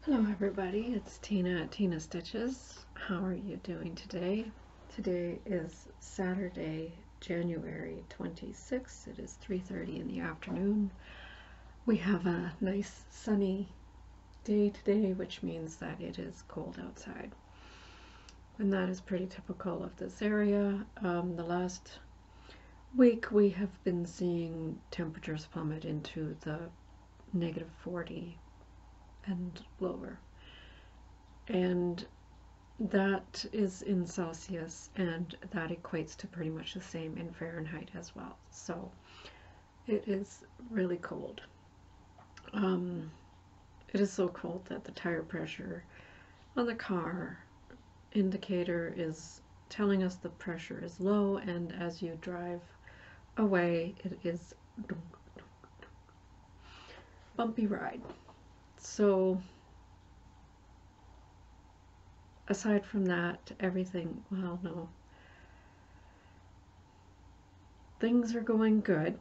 Hello everybody, it's Tina at Tina Stitches. How are you doing today? Today is Saturday, January 26th. It is 3:30 in the afternoon. We have a nice sunny day today, which means that it is cold outside. And that is pretty typical of this area. The last week we have been seeing temperatures plummet into the -40 and lower. And that is in Celsius, and that equates to pretty much the same in Fahrenheit as well. So it is really cold. It is so cold that the tire pressure on the car indicator is telling us the pressure is low, and as you drive away, it is bumpy ride. So aside from that, everything, well, no. Things are going good.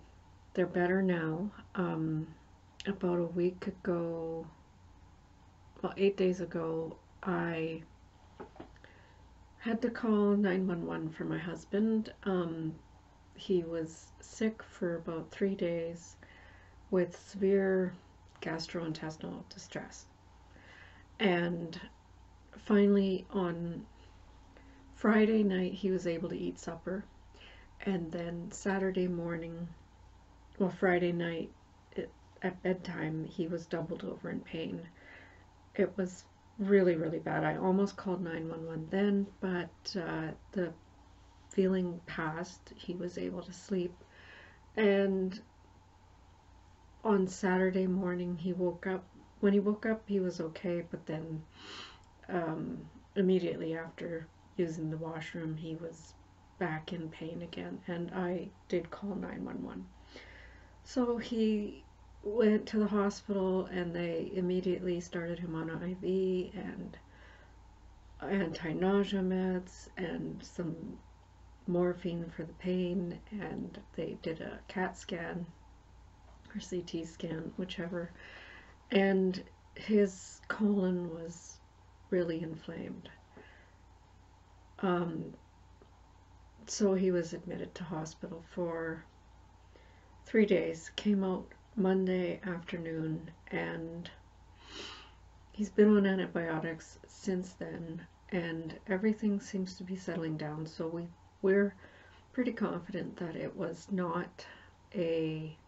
They're better now. About a week ago, well, 8 days ago, I had to call 911 for my husband. He was sick for about 3 days with severe gastrointestinal distress. And finally, on Friday night, he was able to eat supper. And then Saturday morning, well, Friday night, at bedtime, he was doubled over in pain. It was really, really bad. I almost called 911 then, but the feeling passed. He was able to sleep. And on Saturday morning, he woke up. When he woke up, he was okay, but then immediately after using the washroom, he was back in pain again, and I did call 911. So he went to the hospital, and they immediately started him on IV and anti-nausea meds and some morphine for the pain, and they did a CAT scan or CT scan, whichever, and his colon was really inflamed. So he was admitted to hospital for 3 days, came out Monday afternoon, and he's been on antibiotics since then, and everything seems to be settling down. So we're pretty confident that it was not a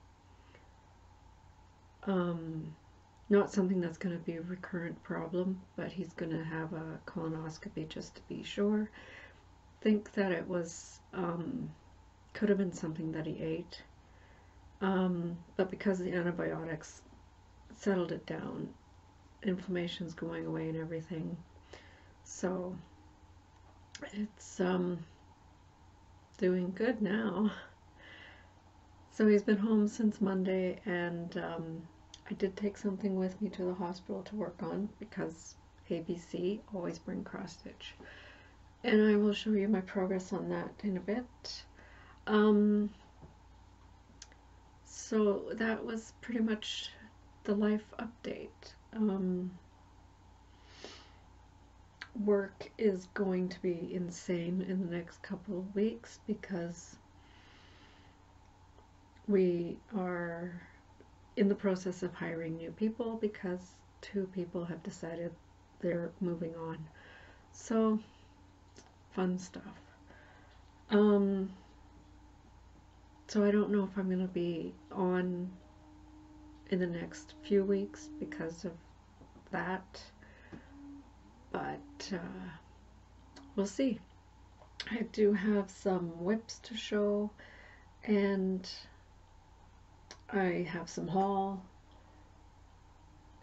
not something that's going to be a recurrent problem, but he's going to have a colonoscopy just to be sure. Think that it was could have been something that he ate, but because the antibiotics settled it down, inflammation's going away and everything, so it's doing good now. So he's been home since Monday, and I did take something with me to the hospital to work on, because ABC, always bring cross stitch. And I will show you my progress on that in a bit. So that was pretty much the life update. Work is going to be insane in the next couple of weeks because we are in the process of hiring new people because 2 people have decided they're moving on. So fun stuff. So I don't know if I'm going to be on in the next few weeks because of that, but we'll see. I do have some whips to show, and I have some haul,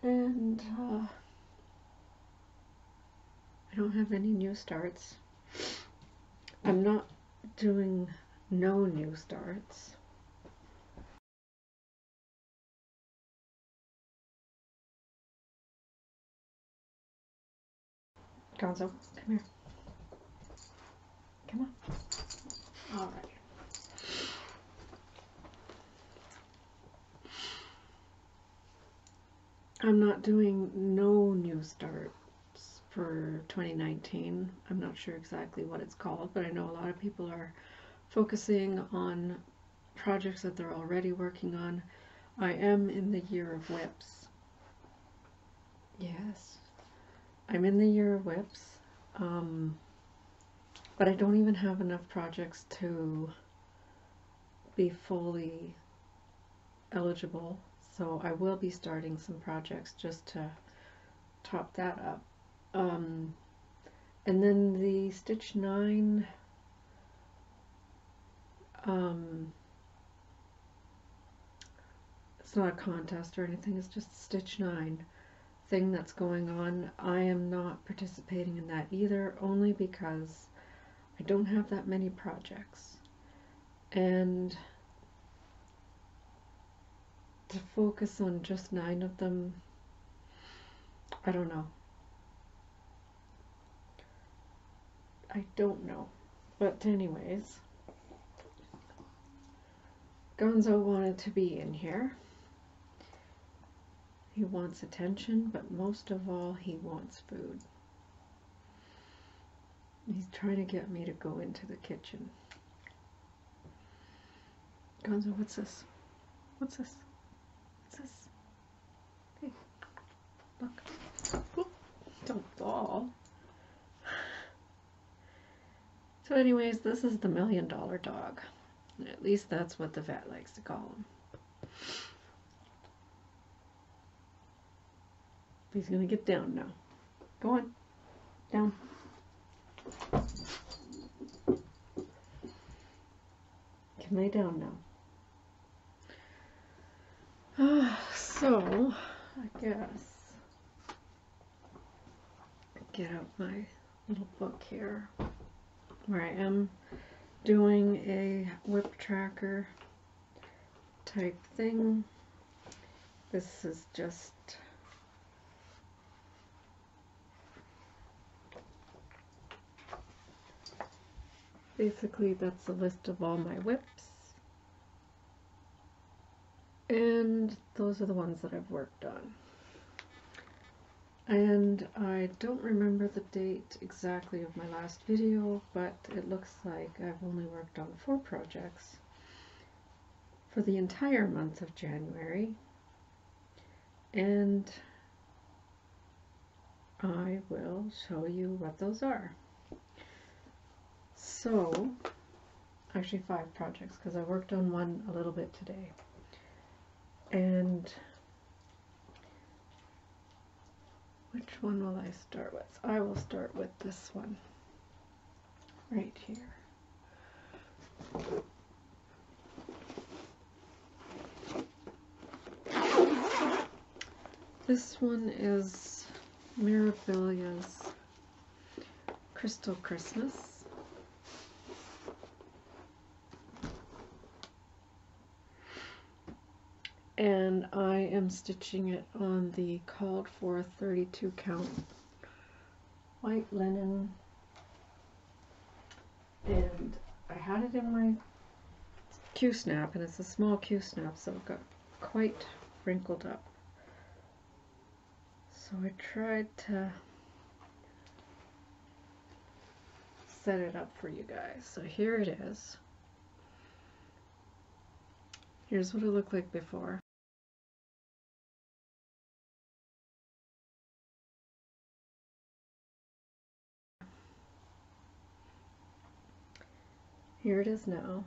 and I don't have any new starts. I'm not doing no new starts. Gonzo, come here. Come on. All right. I'm not doing no new starts for 2019. I'm not sure exactly what it's called, but I know a lot of people are focusing on projects that they're already working on. I am in the year of whips. Yes, I'm in the year of whips. But I don't even have enough projects to be fully eligible, so I will be starting some projects just to top that up. And then the Stitch 9 it's not a contest or anything, it's just Stitch 9 thing that's going on. I am not participating in that either, only because I don't have that many projects. And to focus on just 9 of them, I don't know. I don't know. But anyways, Gonzo wanted to be in here. He wants attention, but most of all, he wants food. He's trying to get me to go into the kitchen. Gonzo, what's this? What's this? What's this? Hey, look. Oop, don't fall. So anyways, this is the $1 million dog. At least that's what the vet likes to call him. He's gonna get down now. Go on. Down. You can lay down now. So, I guess get out my little book here where I am doing a whip tracker type thing. This is just basically, that's a list of all my whips, and those are the ones that I've worked on. And I don't remember the date exactly of my last video, but it looks like I've only worked on 4 projects for the entire month of January, and I will show you what those are. So, actually 5 projects, because I worked on one a little bit today. And which one will I start with? I will start with this one right here. This one is Mirabilia's Crystal Christmas. And I am stitching it on the called for 32 count white linen, and I had it in my Q-snap, and it's a small Q-snap, so it got quite wrinkled up. So I tried to set it up for you guys. So here it is. Here's what it looked like before. Here it is now.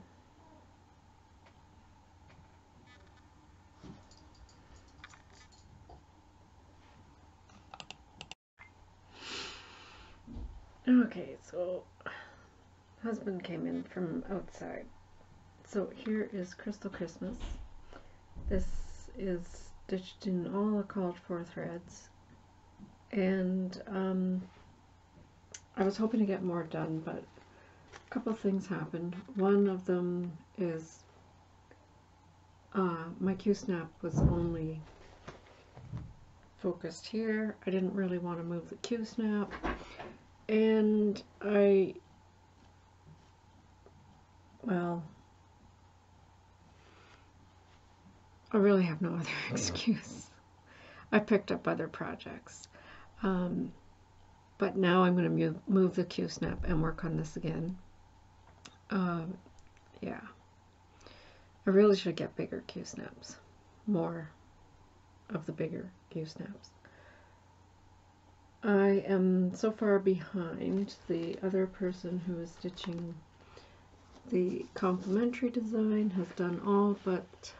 Okay, so husband came in from outside. So here is Crystal Christmas. This is stitched in all the called for threads. And I was hoping to get more done, but a couple of things happened. One of them is my Q-snap was only focused here. I didn't really want to move the Q-snap, and I really have no other excuse. I picked up other projects. But now I'm going to move the Q-snap and work on this again. Yeah. I really should get bigger Q-snaps. More of the bigger Q-snaps. I am so far behind the other person who is stitching the complementary design, has done all but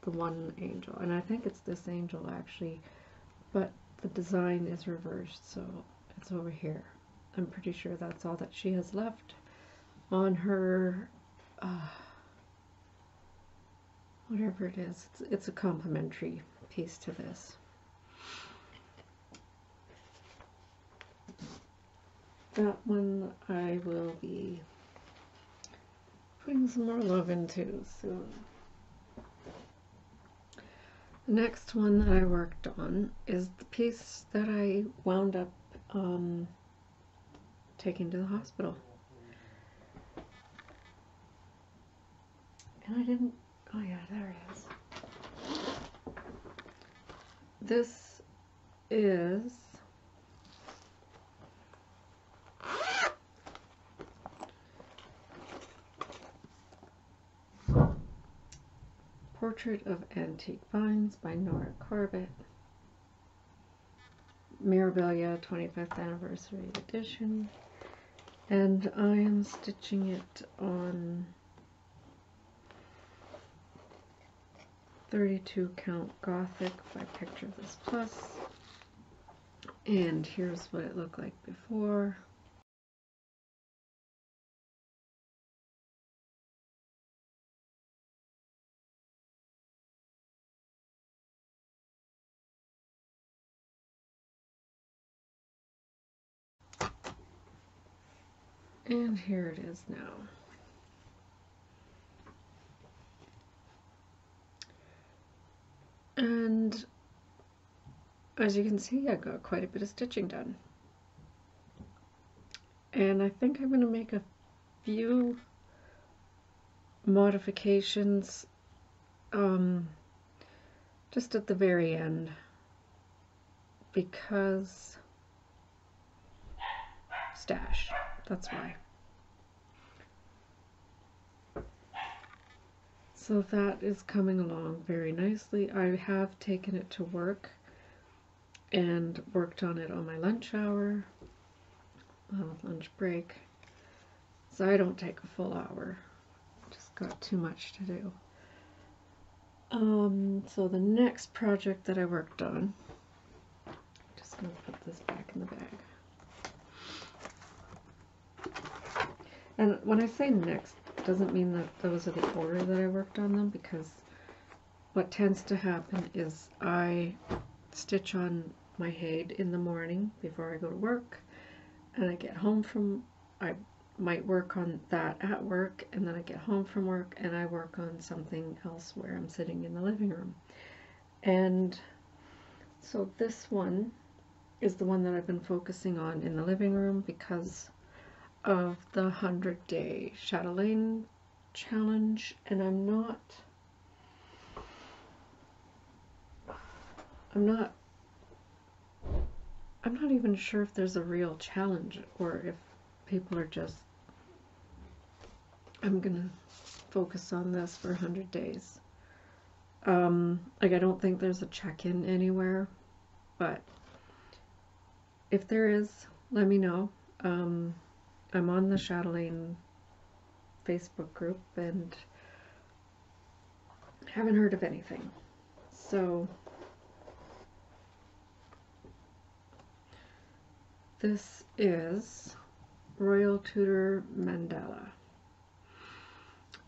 the one angel. And I think it's this angel actually, but the design is reversed, so it's over here. I'm pretty sure that's all that she has left on her, whatever it is. It's a complementary piece to this. That one I will be putting some more love into soon. The next one that I worked on is the piece that I wound up taking to the hospital. And I didn't, oh yeah, there it is. This is Portrait of Antique Vines by Nora Corbett. Mirabilia 25th Anniversary Edition. And I am stitching it on 32 count Gothic by Picture This Plus. And here's what it looked like before. And here it is now. And as you can see, I got quite a bit of stitching done. And I think I'm going to make a few modifications just at the very end, because stash, that's why. So that is coming along very nicely. I have taken it to work and worked on it on my lunch hour, lunch break. So I don't take a full hour, just got too much to do. So the next project that I worked on, I'm just going to put this back in the bag. And when I say next, it doesn't mean that those are the order that I worked on them, because what tends to happen is I stitch on my Haid in the morning before I go to work, and I get home from, I might work on that at work, and then I get home from work and I work on something else where I'm sitting in the living room. And so this one is the one that I've been focusing on in the living room because of the 100-day Chatelaine challenge, and I'm not even sure if there's a real challenge or if people are just, I'm gonna focus on this for 100 days. Like, I don't think there's a check-in anywhere, but if there is, let me know. I'm on the Chatelaine Facebook group and haven't heard of anything. So this is Royal Tudor Mandala.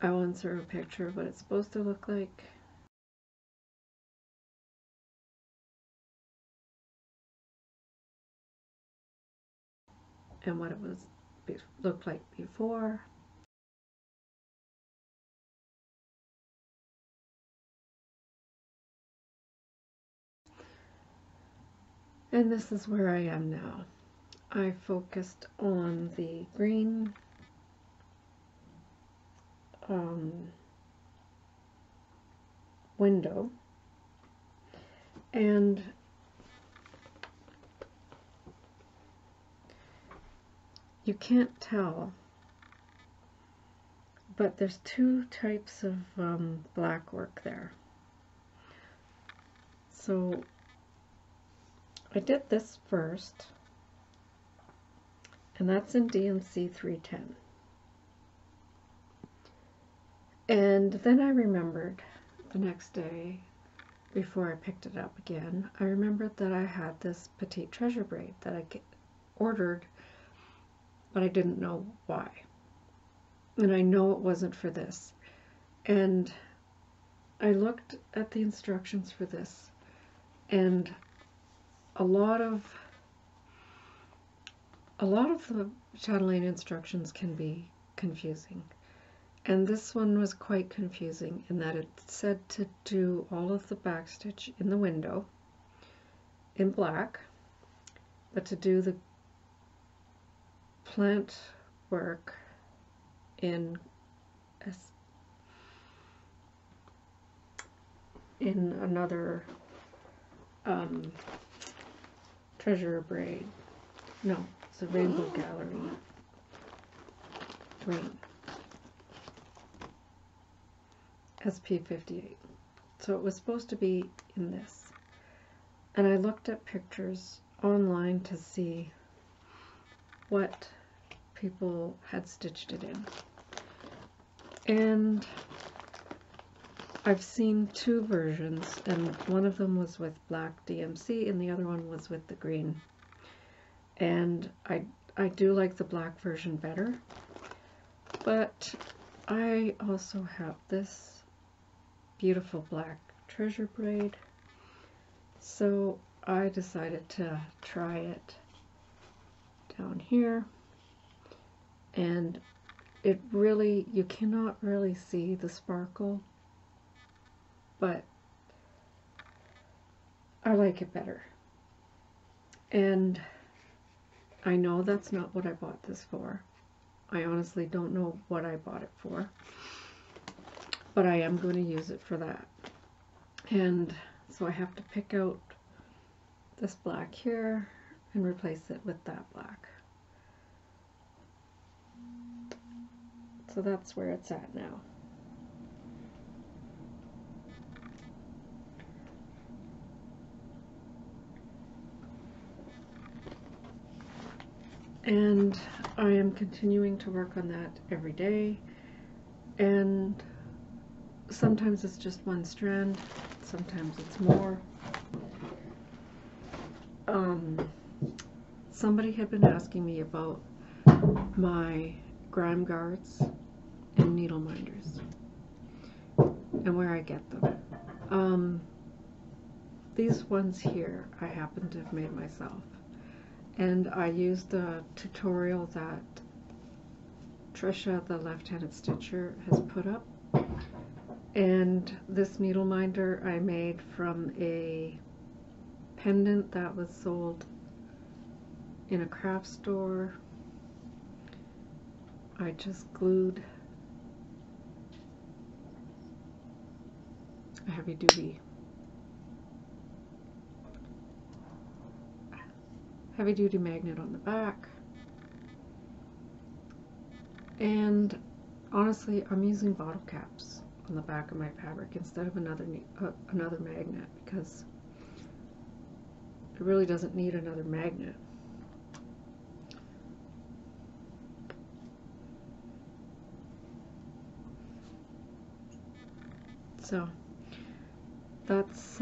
I will insert a picture of what it's supposed to look like. And what it looked like before. And this is where I am now. I focused on the green window, and you can't tell, but there's two types of black work there. So I did this first, and that's in DMC 310. And then I remembered the next day, before I picked it up again, I remembered that I had this petite treasure braid that I ordered, but I didn't know why. And I know it wasn't for this. And I looked at the instructions for this, and a lot of the chatelaine instructions can be confusing. And this one was quite confusing in that it said to do all of the backstitch in the window in black, but to do the plant work in another treasure braid. No, it's a rainbow gallery green. SP58. So it was supposed to be in this. And I looked at pictures online to see what people had stitched it in. And I've seen two versions, and one of them was with black DMC and the other one was with the green. And I do like the black version better, but I also have this beautiful black treasure braid, so I decided to try it down here, and it really, you cannot really see the sparkle, but I like it better. And I know that's not what I bought this for. I honestly don't know what I bought it for, but I am going to use it for that. And so I have to pick out this black here and replace it with that black. So that's where it's at now. And I am continuing to work on that every day, and sometimes it's just one strand, sometimes it's more. Somebody had been asking me about my grime guards and needle minders and where I get them. These ones here I happen to have made myself, and I used the tutorial that Trisha, the left-handed stitcher, has put up. And this needle minder I made from a pendant that was sold in a craft store. I just glued a heavy-duty magnet on the back. And honestly, I'm using bottle caps on the back of my fabric instead of another magnet, because it really doesn't need another magnet. So that's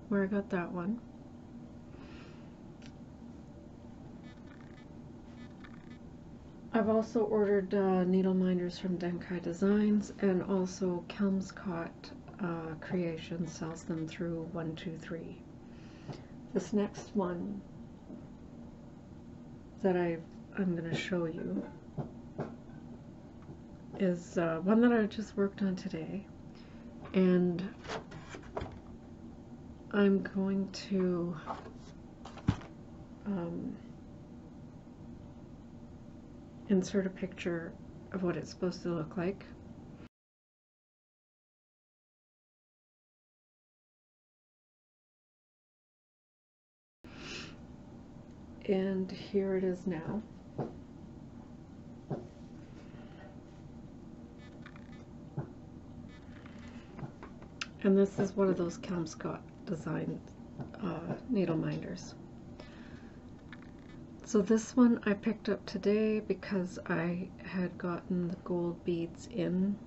where I got that one. I've also ordered needle minders from Denkai Designs, and also Kelmscott Creations sells them through 123. This next one that I'm going to show you is one that I just worked on today, and I'm going to insert a picture of what it's supposed to look like. And here it is now. And this is one of those Kelmscott design needle minders. So this one I picked up today because I had gotten the gold beads in,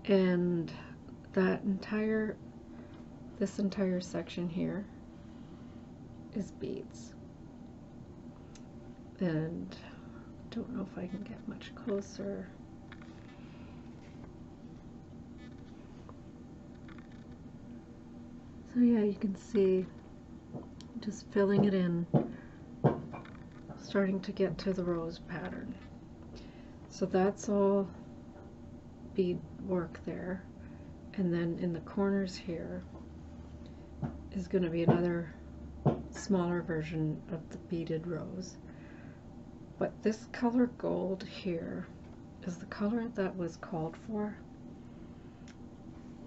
and this entire section here is beads. And I don't know if I can get much closer. So yeah, you can see just filling it in, starting to get to the rose pattern. So that's all bead work there. And then in the corners here is going to be another smaller version of the beaded rose. But this color gold here is the color that was called for.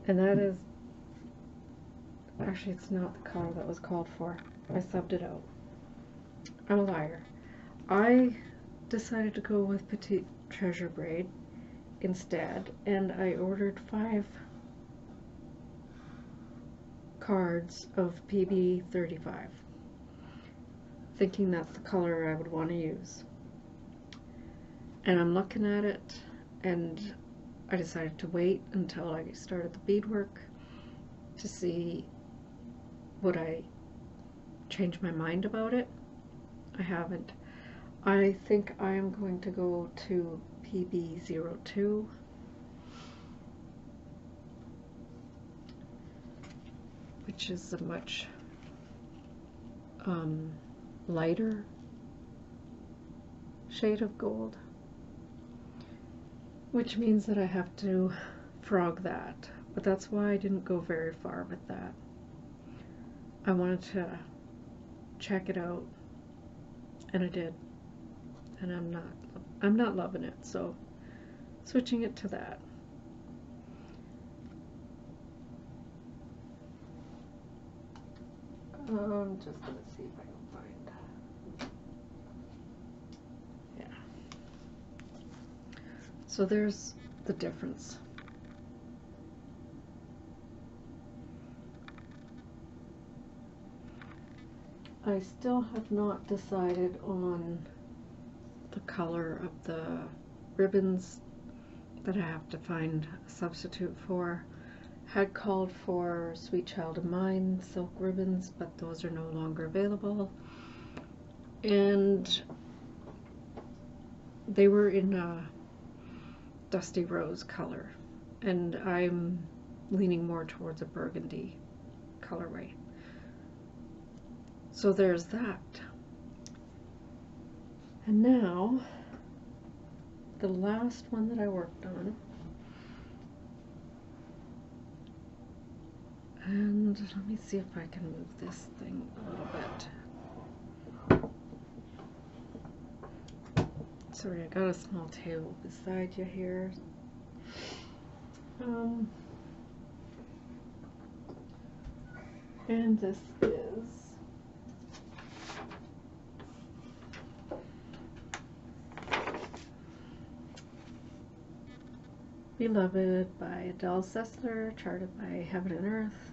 And that is, actually it's not the color that was called for. I subbed it out. I'm a liar. I decided to go with Petite Treasure braid instead, and I ordered 5 cards of PB 35, thinking that's the color I would want to use. And I'm looking at it, and I decided to wait until I started the beadwork to see would I change my mind about it. I haven't. I think I am going to go to PB02, which is a much lighter shade of gold, which means that I have to frog that, but that's why I didn't go very far with that. I wanted to check it out, and I did, and I'm not loving it, so switching it to that. I'm just gonna see if I can find. Yeah. So there's the difference. I still have not decided on the color of the ribbons that I have to find a substitute for. Had called for Sweet Child of Mine silk ribbons, but those are no longer available. And they were in a dusty rose color, and I'm leaning more towards a burgundy colorway. So there's that. And now, the last one that I worked on, and let me see if I can move this thing a little bit. Sorry, I got a small table beside you here. And this is Beloved by Adele Sessler, charted by Heaven and Earth.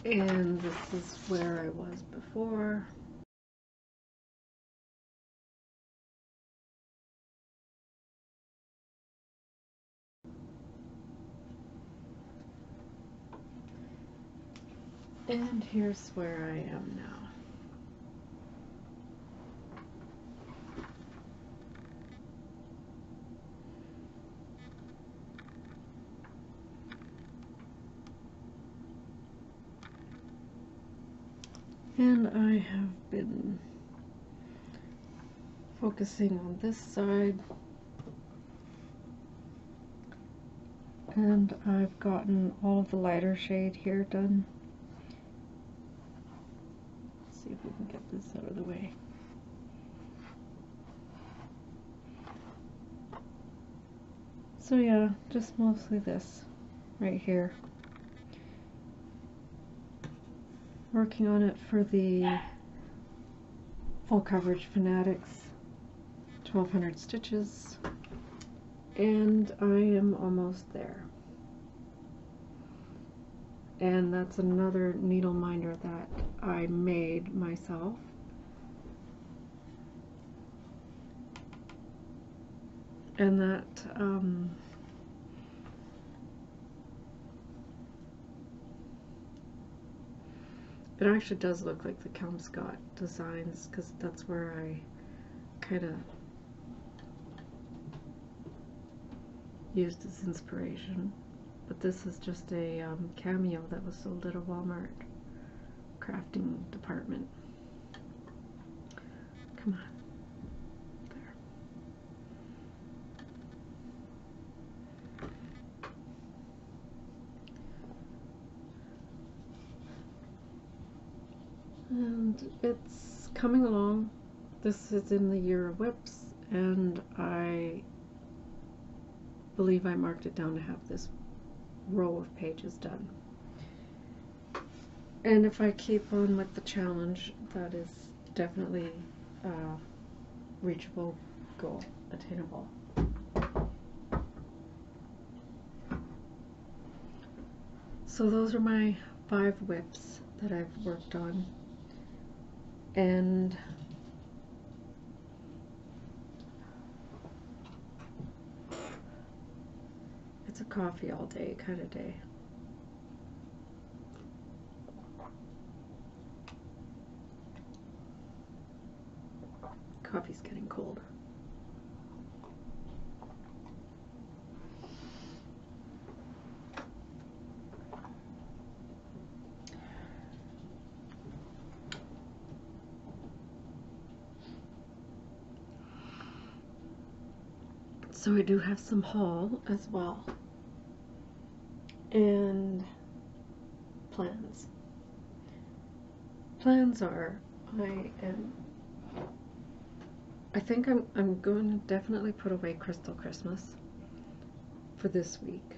And this is where I was before. And here's where I am now. And I have been focusing on this side, and I've gotten all of the lighter shade here done. Let's see if we can get this out of the way. So yeah, just mostly this right here. Working on it for the Full Coverage Fanatics 1200 stitches, and I am almost there. And that's another needle minder that I made myself. And that it actually does look like the Kelmscott designs, because that's where I kind of used as inspiration. But this is just a cameo that was sold at a Walmart crafting department. Come on. And it's coming along. This is in the year of whips, and I believe I marked it down to have this row of pages done. And if I keep on with the challenge, that is definitely a reachable goal, attainable. So those are my 5 whips that I've worked on. And it's a coffee all day kind of day. Coffee's getting cold. So I do have some haul as well, and plans. Plans are, I think I'm going to definitely put away Crystal Christmas for this week,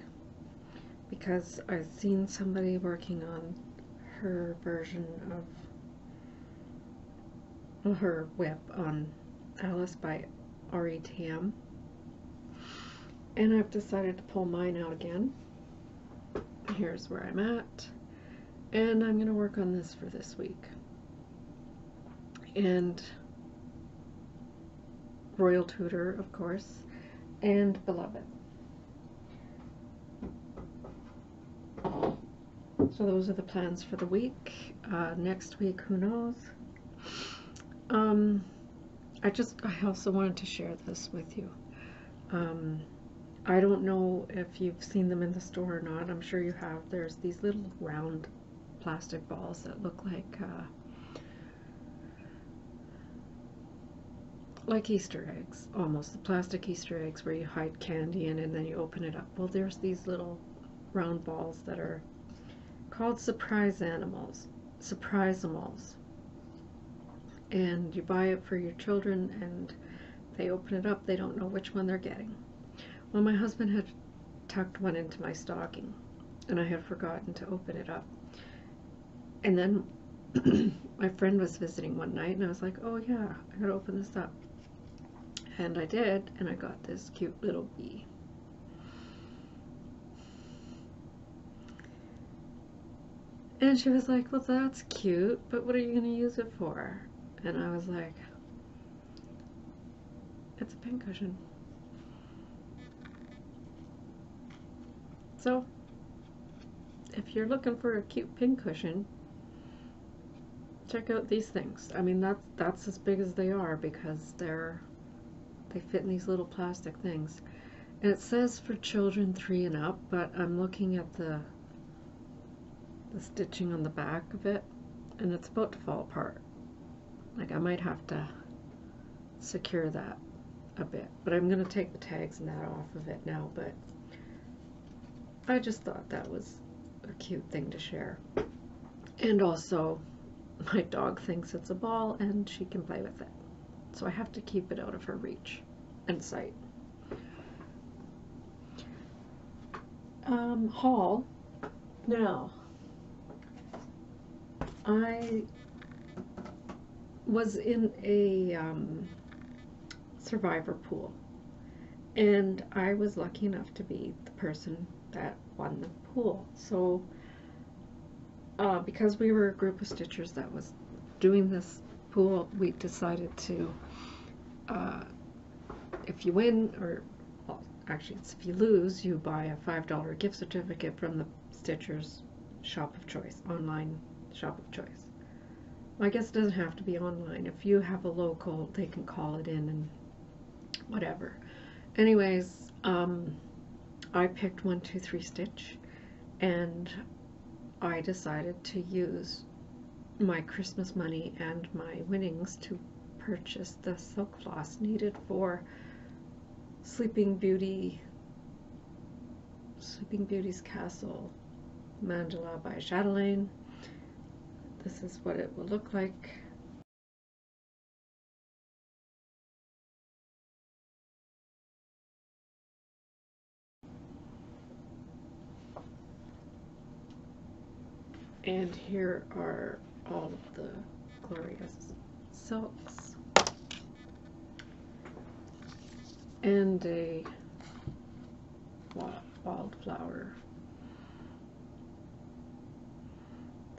because I've seen somebody working on her version of her whip on Alice by RETM. And I've decided to pull mine out again. Here's where I'm at. And I'm going to work on this for this week. And Royal Tudor, of course, and Beloved. So those are the plans for the week. Next week, who knows? I also wanted to share this with you. I don't know if you've seen them in the store or not. I'm sure you have. There's these little round plastic balls that look like Easter eggs, almost. The plastic Easter eggs where you hide candy in and then you open it up. Well, there's these little round balls that are called Surprise-Animals. And you buy it for your children, and they open it up. They don't know which one they're getting. Well, my husband had tucked one into my stocking, and I had forgotten to open it up. And then my friend was visiting one night, and I was like, oh yeah, I gotta open this up. And I did, and I got this cute little bee. And she was like, well, that's cute, but what are you gonna use it for? And I was like, it's a pincushion. So, if you're looking for a cute pincushion, check out these things. I mean, that's as big as they are, because they fit in these little plastic things. And it says for children 3 and up, but I'm looking at the stitching on the back of it, and it's about to fall apart. Like, I might have to secure that a bit, but I'm going to take the tags and that off of it now. But I just thought that was a cute thing to share. And also, my dog thinks it's a ball and she can play with it, so I have to keep it out of her reach and sight. Haul. Now, I was in a survivor pool, and I was lucky enough to be the person that won the pool. So because we were a group of stitchers that was doing this pool, we decided to, if you win, or well, actually it's if you lose, you buy a $5 gift certificate from the Stitchers shop of choice, online shop of choice. Well, I guess it doesn't have to be online. If you have a local, they can call it in and whatever. Anyways, I picked 1, 2, 3 Stitch, and I decided to use my Christmas money and my winnings to purchase the silk floss needed for Sleeping Beauty's Castle Mandala by Chatelaine. This is what it will look like. And here are all of the glorious silks. And a wildflower.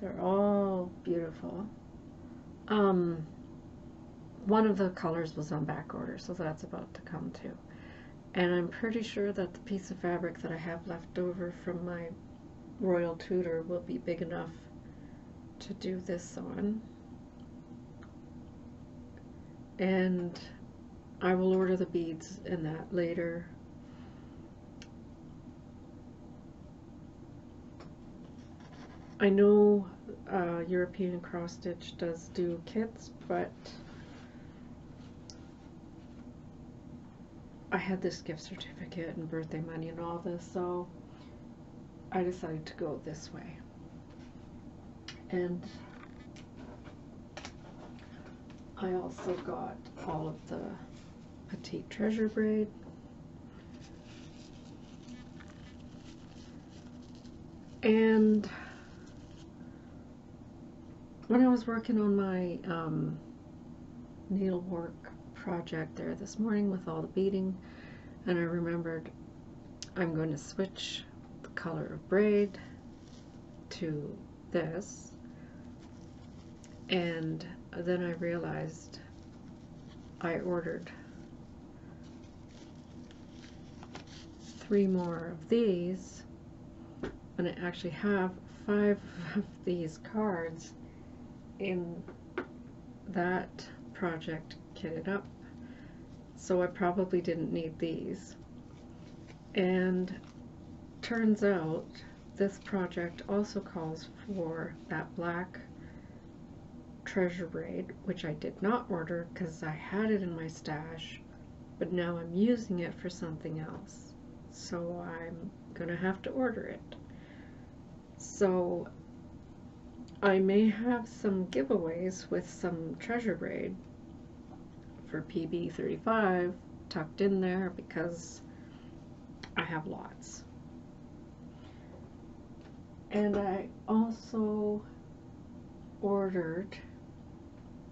They're all beautiful. One of the colors was on back order, so that's about to come too. And I'm pretty sure that the piece of fabric that I have left over from my Royal Tudor will be big enough to do this on. And I will order the beads and that later. I know European Cross Stitch does do kits, but I had this gift certificate and birthday money and all this, so I decided to go this way. And I also got all of the petite treasure braid. And when I was working on my needlework project there this morning with all the beading, and I remembered I'm going to switch the color of braid to this, and then I realized I ordered 3 more of these, and I actually have 5 of these cards in that project kitted up, so I probably didn't need these. And turns out this project also calls for that black treasure braid, which I did not order because I had it in my stash, but now I'm using it for something else, so I'm gonna have to order it. So I may have some giveaways with some treasure braid for PB 35 tucked in there because I have lots. And I also ordered,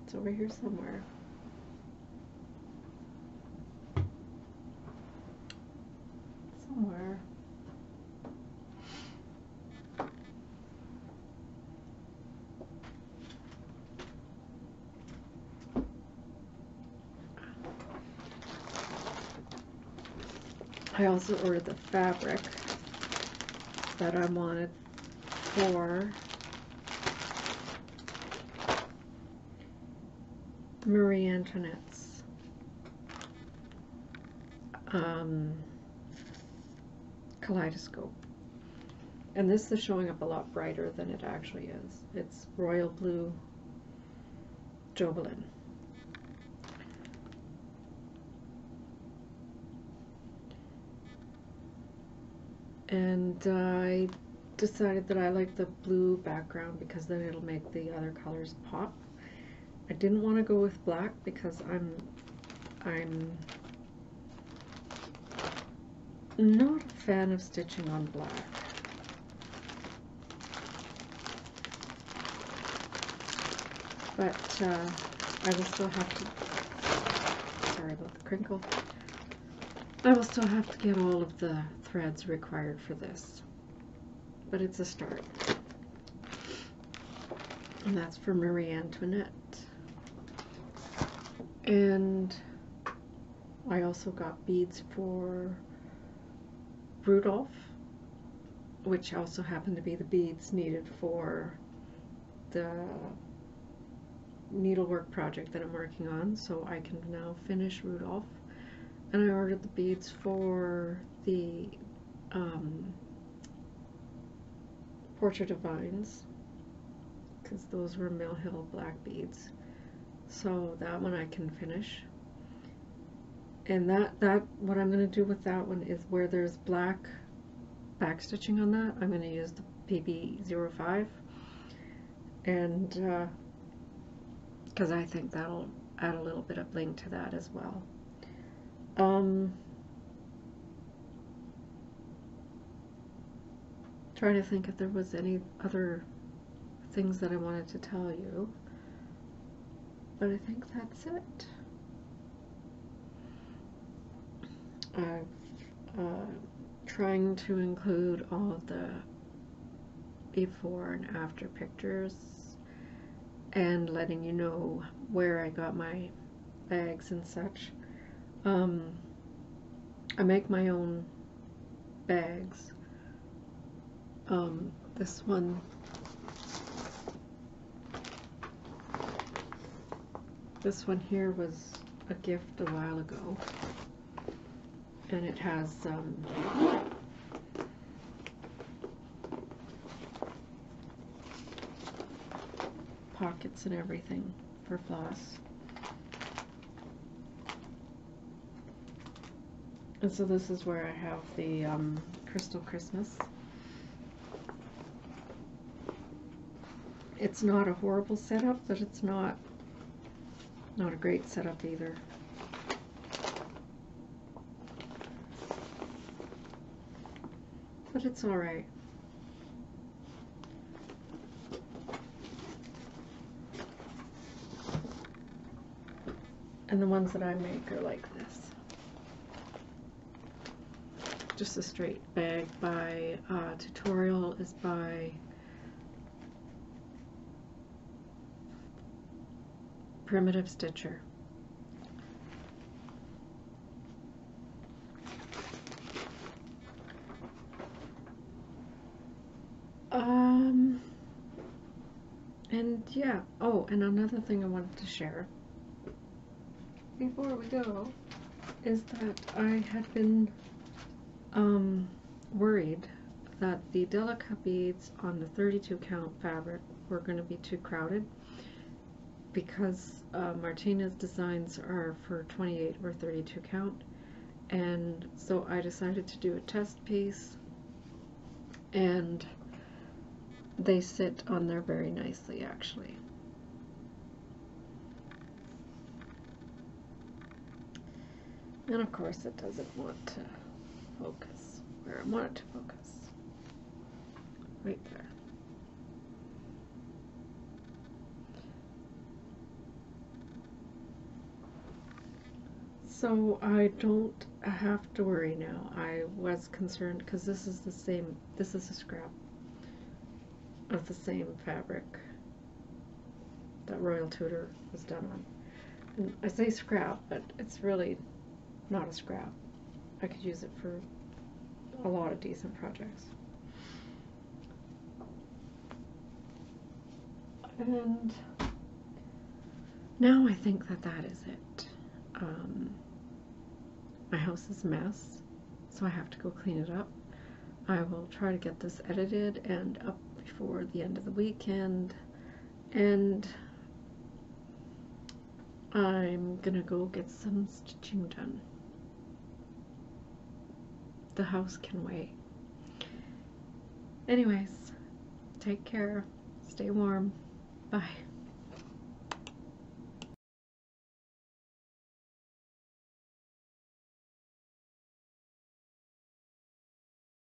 it's over here somewhere, I also ordered the fabric that I wanted for Marie Antoinette's kaleidoscope. And this is showing up a lot brighter than it actually is. It's royal blue Jobelin. And I decided that I like the blue background because then it'll make the other colors pop. I didn't want to go with black because I'm not a fan of stitching on black. but I will still have to, sorry about the crinkle, I will still have to get all of the threads required for this, but it's a start. And that's for Marie Antoinette. And I also got beads for Rudolph, which also happen to be the beads needed for the needlework project that I'm working on, so I can now finish Rudolph. And I ordered the beads for the Portrait of Vines, because those were Mill Hill black beads. So that one I can finish. And that what I'm going to do with that one is where there's black back stitching on that, I'm going to use the PB05, and because I think that'll add a little bit of bling to that as well. Trying to think if there was any other things that I wanted to tell you, but I think that's it. I've trying to include all of the before and after pictures and letting you know where I got my bags and such. I make my own bags. This one here was a gift a while ago, and it has pockets and everything for floss. And so this is where I have the Crystal Christmas. It's not a horrible setup, but it's not a great setup either. But it's all right. And the ones that I make are like this. Just a straight bag by tutorial is by Primitive Stitcher. And yeah, oh, and another thing I wanted to share before we go is that I had been worried that the Delica beads on the 32 count fabric were going to be too crowded, because Martina's designs are for 28 or 32 count, and so I decided to do a test piece, and they sit on there very nicely actually. And of course it doesn't want to focus where I want it to focus. Right there. So I don't have to worry now. I was concerned because this is the same, this is a scrap of the same fabric that Royal Tudor was done on. And I say scrap, but it's really not a scrap. I could use it for a lot of decent projects. And now I think that that is it. My house is a mess, so I have to go clean it up. I will try to get this edited and up before the end of the weekend, and I'm gonna go get some stitching done. The house can wait. Anyways, take care, stay warm, bye.